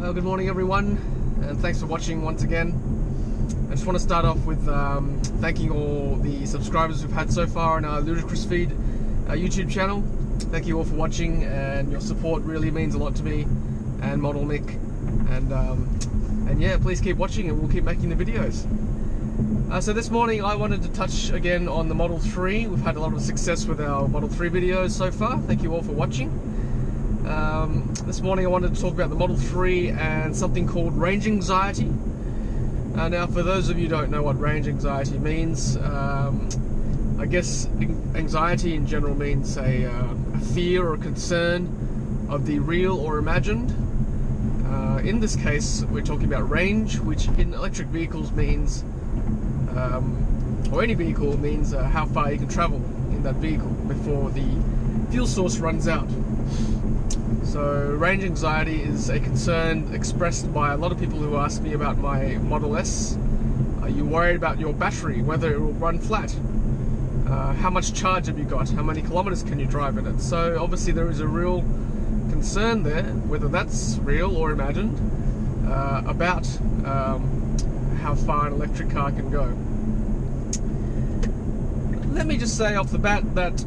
Good morning everyone, and thanks for watching once again. I just want to start off with thanking all the subscribers we've had so far on our Ludicrous feed, our YouTube channel. Thank you all for watching, and your support really means a lot to me and Model Mick. And yeah, please keep watching and we'll keep making the videos. So this morning I wanted to touch again on the Model 3. We've had a lot of success with our Model 3 videos so far. Thank you all for watching. This morning I wanted to talk about the Model 3 and something called range anxiety. Now for those of you who don't know what range anxiety means, I guess anxiety in general means a fear or concern of the real or imagined. In this case we're talking about range, which in electric vehicles means, or any vehicle means how far you can travel in that vehicle before the fuel source runs out. So range anxiety is a concern expressed by a lot of people who ask me about my Model S. Are you worried about your battery, whether it will run flat? How much charge have you got? How many kilometers can you drive in it? So obviously there is a real concern there, whether that's real or imagined, about how far an electric car can go. Let me just say off the bat that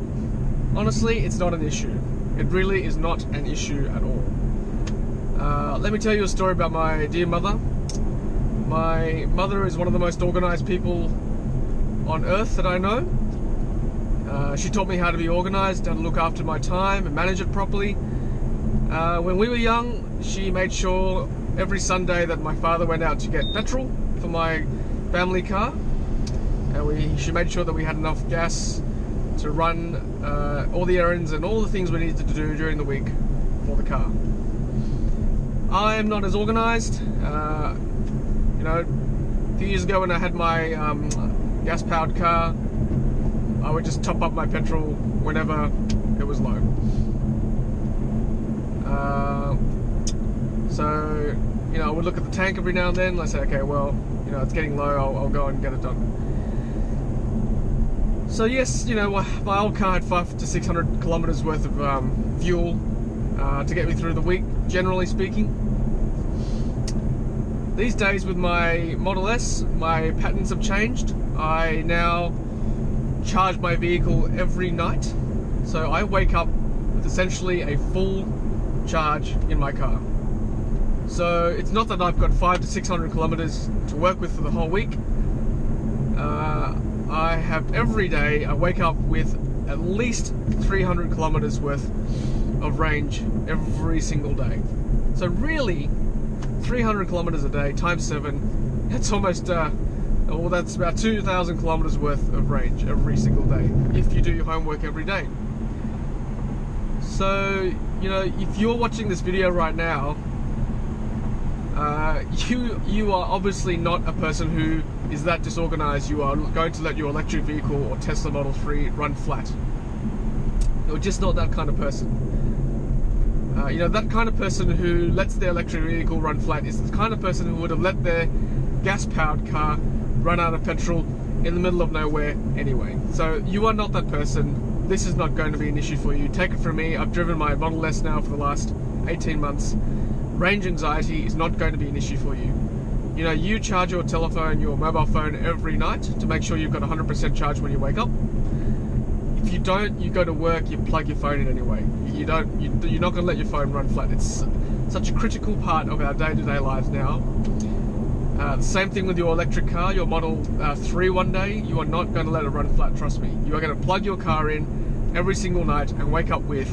honestly it's not an issue. It really is not an issue at all. Let me tell you a story about my dear mother. My mother is one of the most organized people on earth that I know. She taught me how to be organized, how to look after my time and manage it properly. When we were young, she made sure every Sunday that my father went out to get petrol for my family car. And she made sure that we had enough gas to run all the errands and all the things we needed to do during the week for the car. I am not as organized. You know, a few years ago when I had my gas-powered car, I would just top up my petrol whenever it was low. So, you know, I would look at the tank every now and then and I say, okay, well, you know, it's getting low, I'll go and get it done. So yes, you know, my old car had 500 to 600 kilometers worth of fuel to get me through the week, generally speaking. These days with my Model S, my patterns have changed. I now charge my vehicle every night. So I wake up with essentially a full charge in my car. So it's not that I've got 500 to 600 kilometers to work with for the whole week. I have every day, I wake up with at least 300 kilometers worth of range every single day. So really, 300 kilometers a day times 7, that's almost, well, that's about 2,000 kilometers worth of range every single day, if you do your homework every day. So, you know, if you're watching this video right now, you are obviously not a person who is that disorganized. You are going to let your electric vehicle or Tesla Model 3 run flat. You're just not that kind of person. You know, that kind of person who lets their electric vehicle run flat is the kind of person who would have let their gas-powered car run out of petrol in the middle of nowhere anyway. So you are not that person. This is not going to be an issue for you. Take it from me. I've driven my Model S now for the last 18 months. Range anxiety is not going to be an issue for you. You know, you charge your telephone, your mobile phone every night to make sure you've got 100% charge when you wake up. If you don't, you go to work, you plug your phone in anyway. You're not going to let your phone run flat. It's such a critical part of our day-to-day lives now. The same thing with your electric car, your Model 3 one day, you are not going to let it run flat, trust me. You are going to plug your car in every single night and wake up with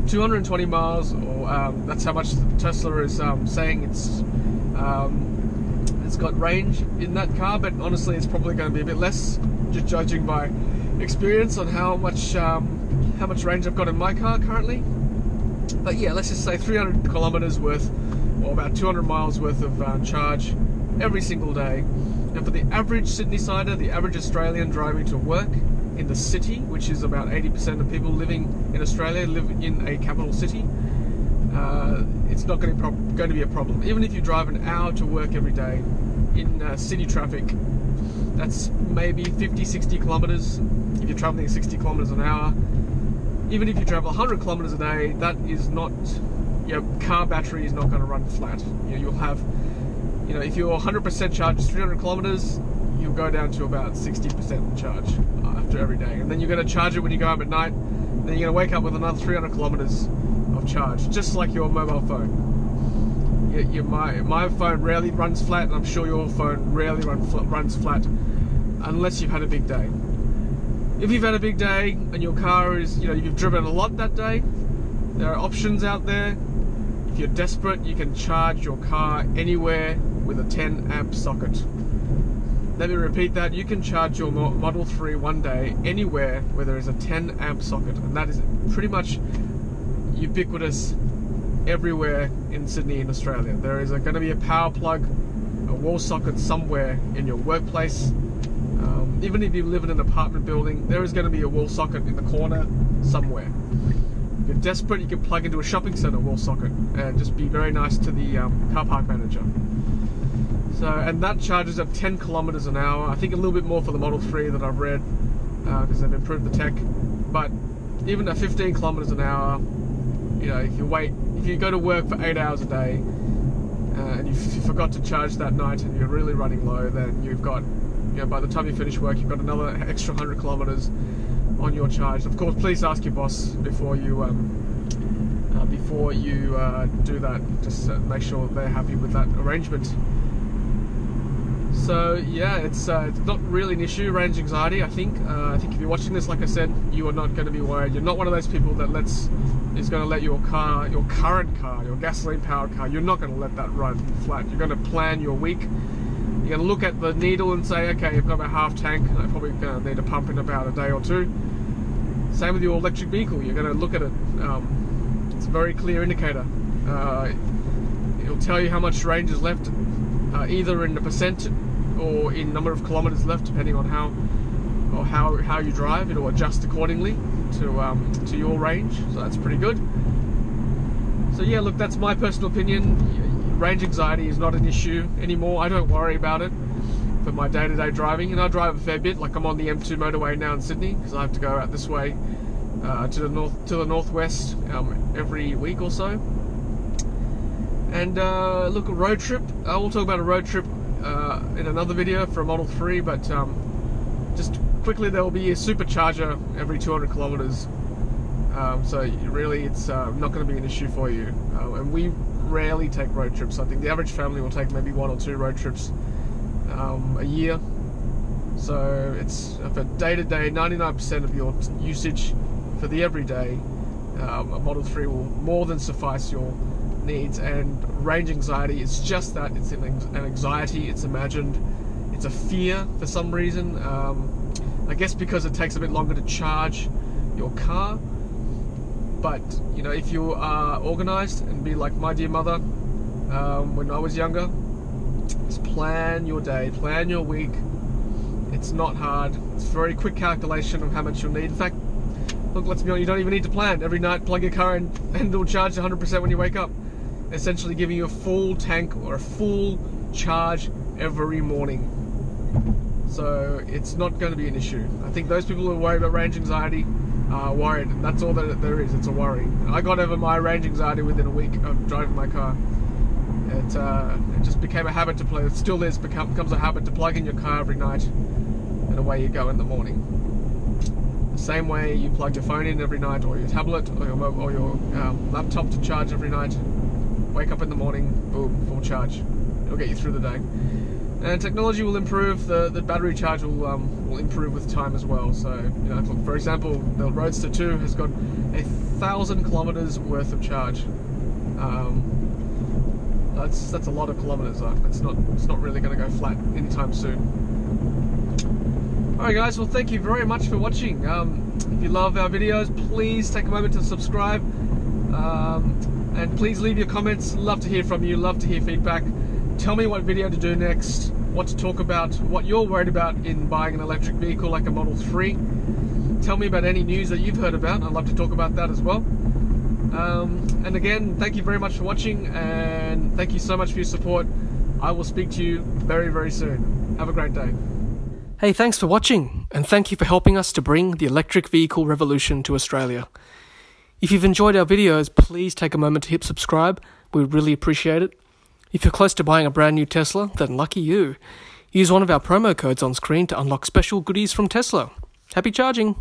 220 miles, or that's how much Tesla is saying it's got range in that car, but honestly it's probably going to be a bit less, just judging by experience on how much range I've got in my car currently. But yeah, let's just say 300 kilometers worth, or about 200 miles worth of charge every single day. And for the average Sydney-sider, the average Australian driving to work in the city, which is about 80% of people living in Australia live in a capital city, it's not going to be a problem. Even if you drive an hour to work every day in city traffic, that's maybe 50-60 kilometers if you're traveling 60 kilometers an hour. Even if you travel 100 kilometers a day, that is not your car battery is not going to run flat. You'll have, if you're 100% charged 300 kilometers, you'll go down to about 60% charge after every day. And then you're going to charge it when you go home at night. Then you're going to wake up with another 300 kilometers of charge, just like your mobile phone. My phone rarely runs flat, and I'm sure your phone rarely runs flat unless you've had a big day. If you've had a big day and your car is, you've driven a lot that day, there are options out there. If you're desperate, you can charge your car anywhere with a 10 amp socket. Let me repeat that. You can charge your Model 3 one day anywhere where there is a 10 amp socket, and that is pretty much ubiquitous everywhere in Sydney in Australia. There is going to be a power plug, a wall socket somewhere in your workplace. Even if you live in an apartment building, there is going to be a wall socket in the corner somewhere. If you're desperate, you can plug into a shopping centre wall socket and just be very nice to the car park manager. And that charges at 10 kilometers an hour. I think a little bit more for the Model 3 that I've read, because they've improved the tech. But even at 15 kilometers an hour, if you go to work for 8 hours a day, and you forgot to charge that night and you're really running low, then you've got, by the time you finish work, you've got another extra 100 kilometers on your charge. Of course, please ask your boss before you do that. Just make sure they're happy with that arrangement. So yeah, it's not really an issue, range anxiety. I think if you're watching this, like I said, you are not going to be worried. You're not one of those people that is going to let your current car, your gasoline powered car, you're not going to let that run flat. You're going to plan your week. You're going to look at the needle and say, okay, I've got about half tank, I'm probably going to need a pump in about a day or two. Same with your electric vehicle. You're going to look at it. It's a very clear indicator. It'll tell you how much range is left, either in the percent or in number of kilometers left, depending on how you drive. It'll adjust accordingly to your range, so that's pretty good. So yeah, look, that's my personal opinion. Range anxiety is not an issue anymore. I don't worry about it for my day-to-day driving, and I drive a fair bit. Like, I'm on the M2 motorway now in Sydney because I have to go out this way to the northwest every week or so. And look, a road trip. We'll talk about a road trip in another video for a Model 3, but just quickly, there will be a supercharger every 200 kilometers. So really, it's not going to be an issue for you. And we rarely take road trips. I think the average family will take maybe 1 or 2 road trips a year. So it's for day-to-day, 99% of your usage for the everyday. A Model 3 will more than suffice your needs. And range anxiety is just that. It's an anxiety. It's imagined. It's a fear for some reason. I guess because it takes a bit longer to charge your car. But if you are organized and be like my dear mother when I was younger, just plan your day, plan your week. It's not hard. It's a very quick calculation of how much you'll need. In fact, look, let's be honest, you don't even need to plan. Every night, plug your car in and it'll charge 100% when you wake up. Essentially giving you a full tank or a full charge every morning. So it's not going to be an issue. I think those people who are worried about range anxiety are worried, and that's all that there is. It's a worry. I got over my range anxiety within a week of driving my car. It just became a habit to play. It still is, becomes a habit to plug in your car every night, and away you go in the morning. The same way you plug your phone in every night, or your tablet, or your laptop to charge every night. Wake up in the morning, boom, full charge. It'll get you through the day. And technology will improve. The battery charge will improve with time as well. So, for example, the Roadster 2 has got 1,000 kilometers worth of charge. That's a lot of kilometers. It's not really going to go flat anytime soon. Alright guys, well, thank you very much for watching. If you love our videos, please take a moment to subscribe. And please leave your comments. Love to hear from you, love to hear feedback. Tell me what video to do next, what to talk about, what you're worried about in buying an electric vehicle like a Model 3. Tell me about any news that you've heard about. I'd love to talk about that as well. And again, thank you very much for watching, and thank you so much for your support. I will speak to you very, very soon. Have a great day. Hey, thanks for watching, and thank you for helping us to bring the electric vehicle revolution to Australia. If you've enjoyed our videos, please take a moment to hit subscribe. We would really appreciate it. If you're close to buying a brand new Tesla, then lucky you. Use one of our promo codes on screen to unlock special goodies from Tesla. Happy charging!